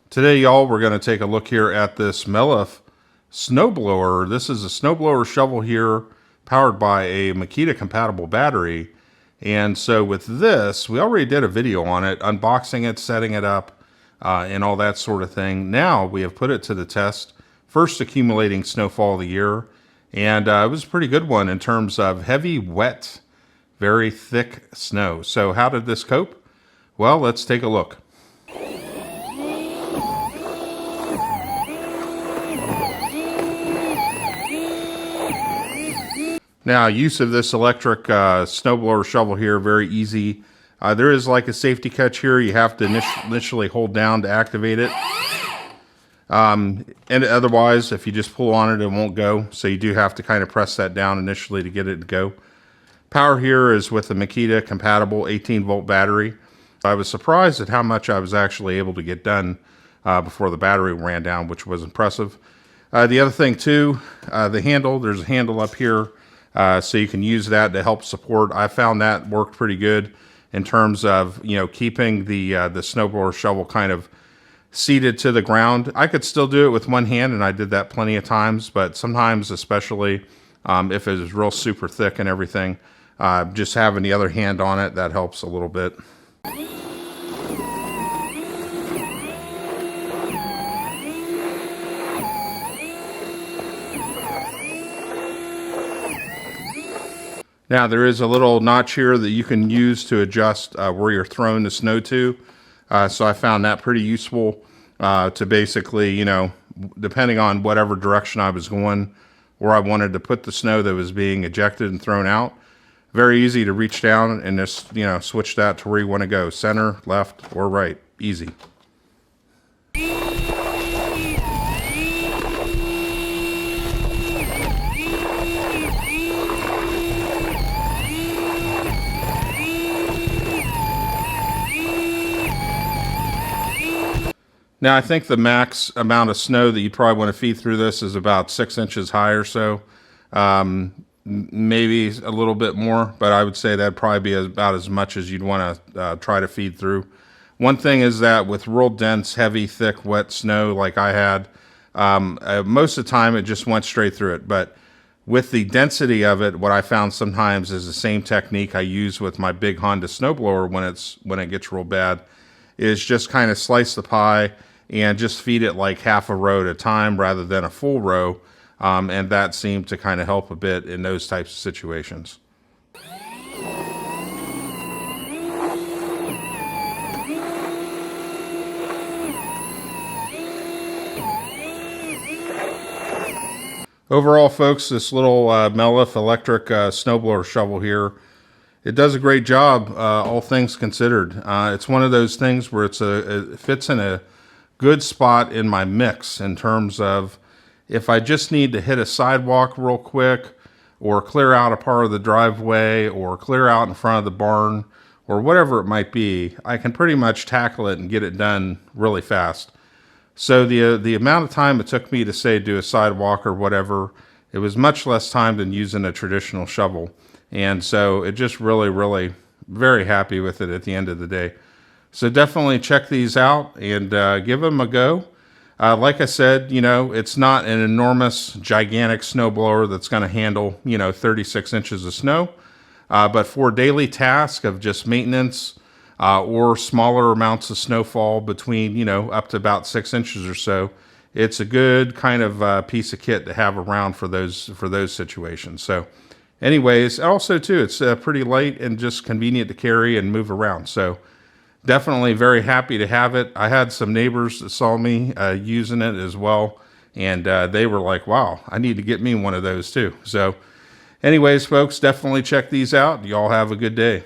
Today, y'all, we're going to take a look here at this Mellif snowblower. This is a snowblower shovel here powered by a Makita compatible battery. And so with this, we already did a video on it, unboxing it, setting it up, and all that sort of thing. Now we have put it to the test, first accumulating snowfall of the year. And it was a pretty good one in terms of heavy, wet, very thick snow. So how did this cope? Well, let's take a look. Now, use of this electric snowblower shovel here, very easy. There is like a safety catch here. You have to initially hold down to activate it. And otherwise, if you just pull on it, it won't go. So you do have to kind of press that down initially to get it to go. Power here is with the Makita compatible 18-volt battery. I was surprised at how much I was actually able to get done before the battery ran down, which was impressive. The other thing too, the handle, there's a handle up here. So you can use that to help support. I found that worked pretty good in terms of, keeping the snowblower shovel kind of seated to the ground. I could still do it with one hand, and I did that plenty of times, but sometimes, especially if it was real super thick and everything, just having the other hand on it, that helps a little bit. Now there is a little notch here that you can use to adjust where you're throwing the snow to. So I found that pretty useful to basically, depending on whatever direction I was going, where I wanted to put the snow that was being ejected and thrown out. Very easy to reach down and just, switch that to where you want to go, center, left, or right. Easy. Now, I think the max amount of snow that you probably want to feed through this is about 6 inches high or so. Maybe a little bit more, but I would say that'd probably be about as much as you'd want to try to feed through. One thing is that with real dense, heavy, thick, wet snow like I had, most of the time it just went straight through it. But with the density of it, what I found sometimes is the same technique I use with my big Honda snowblower when it gets real bad, is just kind of slice the pie and just feed it like half a row at a time rather than a full row. And that seemed to kind of help a bit in those types of situations. Overall, folks, this little Mellif electric snowblower shovel here, it does a great job, all things considered. It's one of those things where it fits in a good spot in my mix in terms of if I just need to hit a sidewalk real quick or clear out a part of the driveway or clear out in front of the barn or whatever it might be, I can pretty much tackle it and get it done really fast. So the amount of time it took me to, say, do a sidewalk or whatever, it was much less time than using a traditional shovel. And so it just really, very happy with it at the end of the day. So definitely check these out and give them a go. Like I said, it's not an enormous, gigantic snowblower that's going to handle, 36 inches of snow. But for daily tasks of just maintenance or smaller amounts of snowfall between, up to about 6 inches or so, it's a good kind of piece of kit to have around for those situations. So anyways, also too, it's pretty light and just convenient to carry and move around. So definitely very happy to have it. I had some neighbors that saw me using it as well, and they were like, wow, I need to get me one of those too. So anyways, folks, definitely check these out. Y'all have a good day.